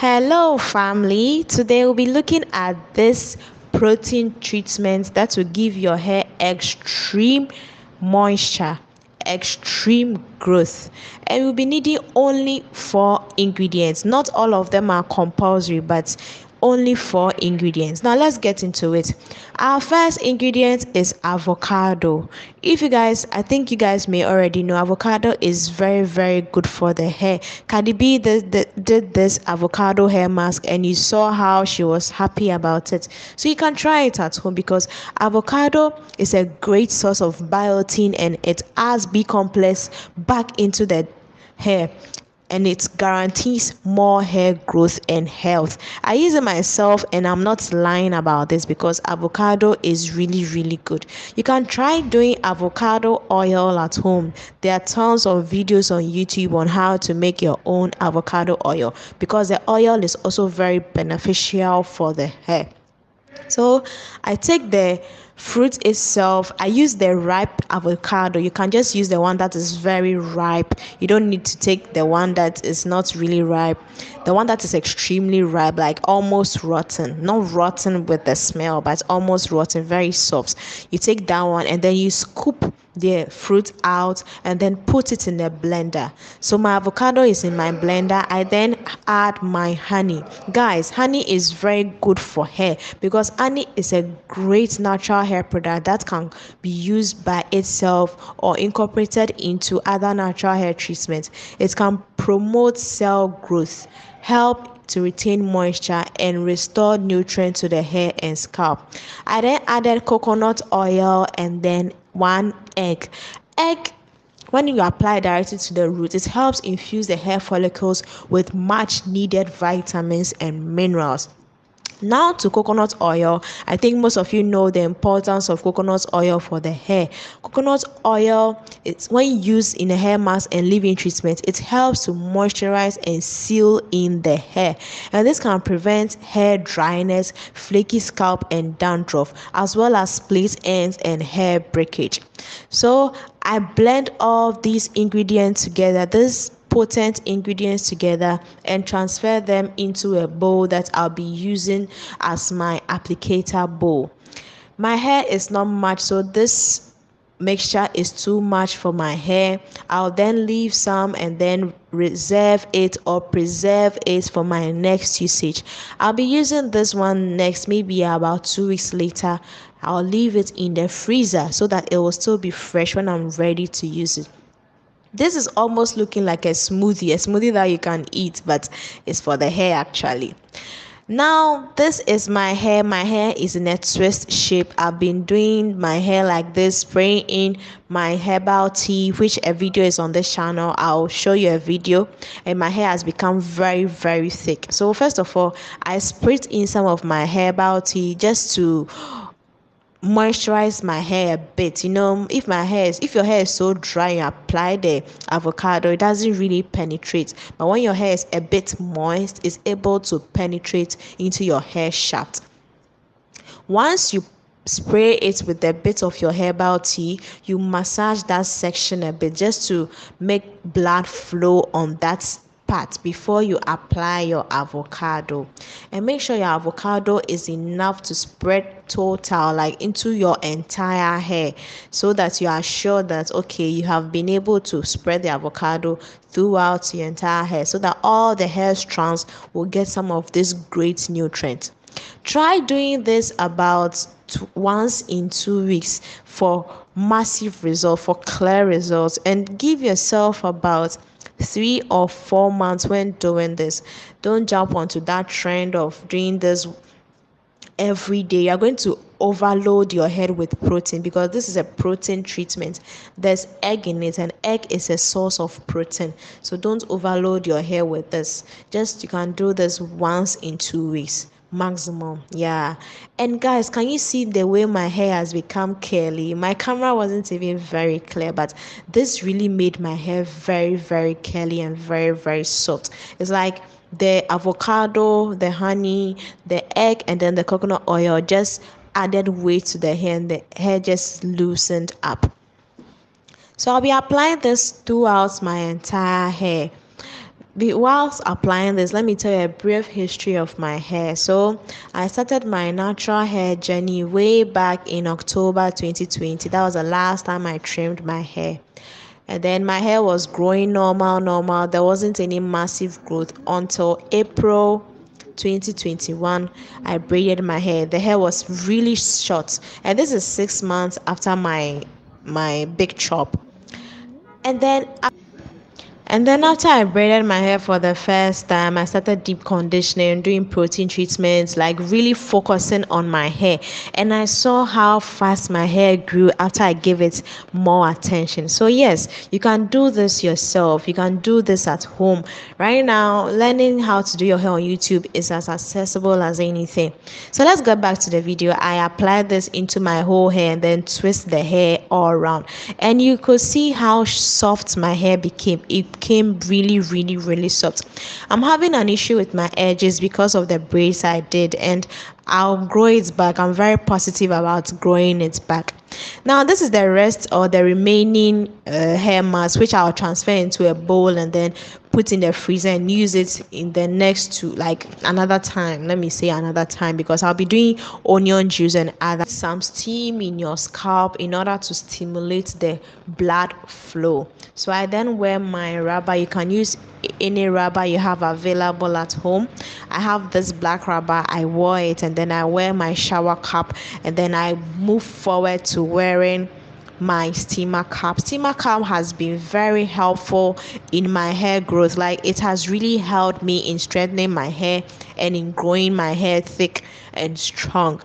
Hello, family. Today we'll be looking at this protein treatment that will give your hair extreme moisture, extreme growth, and we'll be needing only 4 ingredients. Not all of them are compulsory, but only 4 ingredients. Now let's get into it. Our first ingredient is avocado. If you guys, I think you guys may already know, avocado is very good for the hair. Cardi B did this avocado hair mask and you saw how she was happy about it. So you can try it at home because avocado is a great source of biotin and it adds B complex back into the hair, and it guarantees more hair growth and health. I use it myself and I'm not lying about this because avocado is really good. You can try doing avocado oil at home. There are tons of videos on YouTube on how to make your own avocado oil because the oil is also very beneficial for the hair. So I take the fruit itself. I use the ripe avocado. You can just use the one that is very ripe. You don't need to take the one that is not really ripe. The one that is extremely ripe, like almost rotten. Not rotten with the smell, but almost rotten, very soft. You take that one and then you scoop the fruit out and then put it in the blender. So my avocado is in my blender. I then add my honey. Guys, honey is very good for hair because honey is a great natural hair product that can be used by itself or incorporated into other natural hair treatments. It can promote cell growth, help to retain moisture and restore nutrients to the hair and scalp. I then added coconut oil and then 1 egg. When you apply directly to the root, it helps infuse the hair follicles with much needed vitamins and minerals. Now to coconut oil. I think most of you know the importance of coconut oil for the hair. Coconut oil, it's when used in a hair mask and leave-in treatment, it helps to moisturize and seal in the hair, and this can prevent hair dryness, flaky scalp and dandruff, as well as split ends and hair breakage. So I blend all these ingredients together, this potent ingredients together, and transfer them into a bowl that I'll be using as my applicator bowl. My hair is not much, so this mixture is too much for my hair. I'll then leave some and then reserve it or preserve it for my next usage. I'll be using this one next, maybe about 2 weeks later. I'll leave it in the freezer so that it will still be fresh when I'm ready to use it. This is almost looking like a smoothie that you can eat, but it's for the hair actually. Now this is my hair. My hair is in a twist shape. I've been doing my hair like this, spraying in my herbal tea, which a video is on this channel. I'll show you a video, and my hair has become very thick. So first of all, I sprayed in some of my herbal tea just to moisturize my hair a bit. If your hair is so dry, you apply the avocado, it doesn't really penetrate, but when your hair is a bit moist, it's able to penetrate into your hair shaft. Once you spray it with a bit of your herbal tea, you massage that section a bit just to make blood flow on that part before you apply your avocado, and make sure your avocado is enough to spread total, like into your entire hair, so that you are sure that okay, you have been able to spread the avocado throughout your entire hair so that all the hair strands will get some of this great nutrient. Try doing this about once in 2 weeks for massive results, for clear results, and give yourself about 3 or 4 months when doing this. Don't jump onto that trend of doing this every day. You're going to overload your head with protein because this is a protein treatment. There's egg in it, and egg is a source of protein, so don't overload your hair with this. Just you can do this once in 2 weeks maximum. Yeah. And guys, can you see the way my hair has become curly? My camera wasn't even very clear, but this really made my hair very curly and very soft. It's like the avocado, the honey, the egg, and then the coconut oil just added weight to the hair, and the hair just loosened up. So I'll be applying this throughout my entire hair. Whilst applying this, let me tell you a brief history of my hair. So I started my natural hair journey way back in October 2020. That was the last time I trimmed my hair. And then my hair was growing normal. There wasn't any massive growth until April 2021. I braided my hair. The hair was really short. And this is 6 months after my big chop. And then after I braided my hair for the first time, I started deep conditioning, doing protein treatments, like really focusing on my hair. And I saw how fast my hair grew after I gave it more attention. So yes, you can do this yourself. You can do this at home. Right now, learning how to do your hair on YouTube is as accessible as anything. So let's get back to the video. I applied this into my whole hair and then twist the hair all around. And you could see how soft my hair became. It became really soft. I'm having an issue with my edges because of the braids I did, and I'll grow it back. I'm very positive about growing it back. Now this is the rest or the remaining hair mask, which I'll transfer into a bowl and then put in the freezer and use it in the next to like another time. Let me say another time, because I'll be doing onion juice and other some steam in your scalp in order to stimulate the blood flow. So I then wear my rubber. You can use any rubber you have available at home. I have this black rubber. I wore it, and then I wear my shower cap, and then I move forward to wearing my steamer cap. Steamer cap has been very helpful in my hair growth. Like, it has really helped me in strengthening my hair and in growing my hair thick and strong.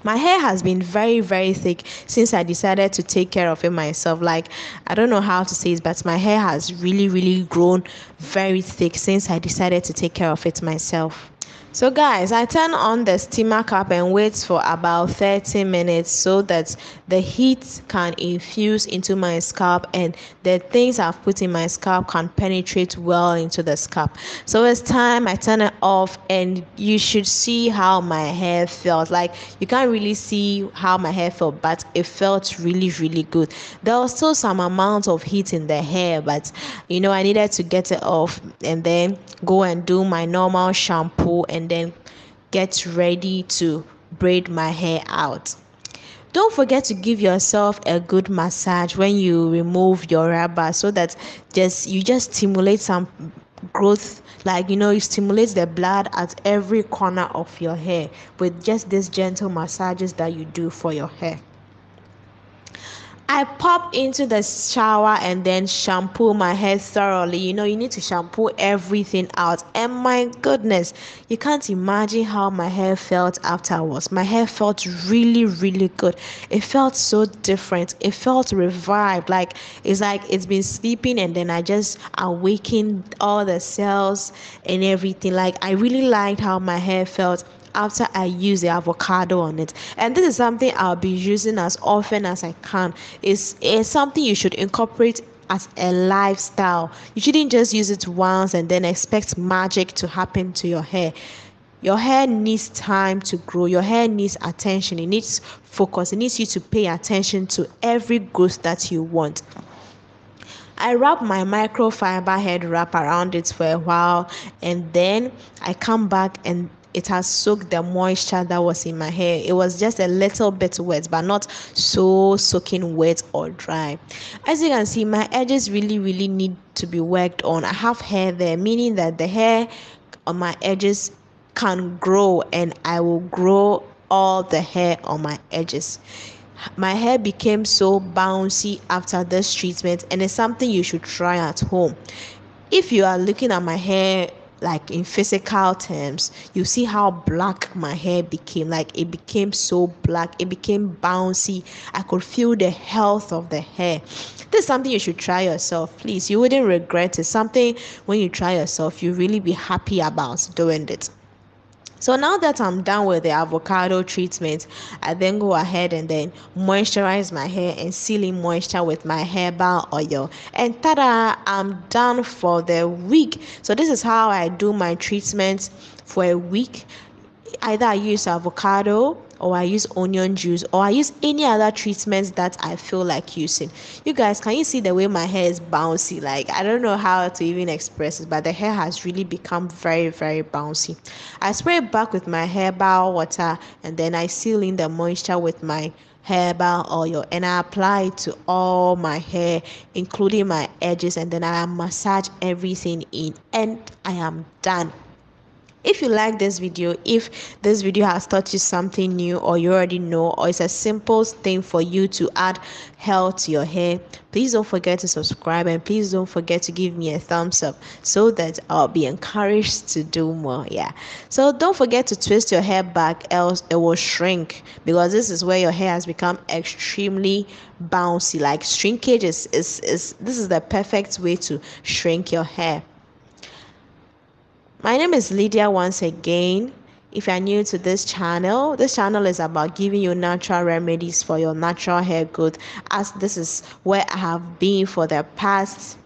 My hair has been very thick since I decided to take care of it myself. Like, I don't know how to say it, but my hair has really grown very thick since I decided to take care of it myself. So guys, I turn on the steamer cap and wait for about 30 minutes so that the heat can infuse into my scalp and the things I've put in my scalp can penetrate well into the scalp. So it's time I turn it off, and you should see how my hair felt. Like, you can't really see how my hair felt, but it felt really good. There was still some amount of heat in the hair, but I needed to get it off and then go and do my normal shampoo and then get ready to braid my hair out. Don't forget to give yourself a good massage when you remove your rubber, so that you just stimulate some growth. Like, you stimulate the blood at every corner of your hair with just these gentle massages that you do for your hair. I pop into the shower and then shampoo my hair thoroughly. You need to shampoo everything out. And my goodness, you can't imagine how my hair felt afterwards. My hair felt really good. It felt so different. It felt revived. Like it's been sleeping and then I just awakened all the cells and everything. Like, I really liked how my hair felt after I use the avocado on it. And this is something I'll be using as often as I can. It's something you should incorporate as a lifestyle. You shouldn't just use it once and then expect magic to happen to your hair. Your hair needs time to grow. Your hair needs attention. It needs focus. It needs you to pay attention to every growth that you want. I wrap my microfiber head wrap around it for a while, and then I come back and it has soaked the moisture that was in my hair. It was just a little bit wet, but not so soaking wet or dry. As you can see, my edges really need to be worked on. I have hair there, meaning that the hair on my edges can grow, and I will grow all the hair on my edges. My hair became so bouncy after this treatment, and it's something you should try at home. If you are looking at my hair like in physical terms, you see how black my hair became. Like, it became so black, it became bouncy. I could feel the health of the hair. This is something you should try yourself. Please, you wouldn't regret it. Something when you try yourself, you really be happy about doing it. So now that I'm done with the avocado treatment, I then go ahead and then moisturize my hair and seal in moisture with my herbal oil. And ta-da, I'm done for the week. So this is how I do my treatments for a week. Either I use avocado, or I use onion juice, or I use any other treatments that I feel like using. You guys, can you see the way my hair is bouncy? Like, I don't know how to even express it, but the hair has really become very, very bouncy. I spray it back with my herbal water, and then I seal in the moisture with my herbal oil, and I apply it to all my hair, including my edges, and then I massage everything in, and I am done. If you like this video, if this video has taught you something new, or you already know, or it's a simple thing for you to add health to your hair, please don't forget to subscribe, and please don't forget to give me a thumbs up so that I'll be encouraged to do more. Yeah, so don't forget to twist your hair back, else it will shrink, because this is where your hair has become extremely bouncy. Like, shrinkage is this is the perfect way to shrink your hair. My name is Lydia once again. If you're new to this channel is about giving you natural remedies for your natural hair growth, as this is where I have been for the past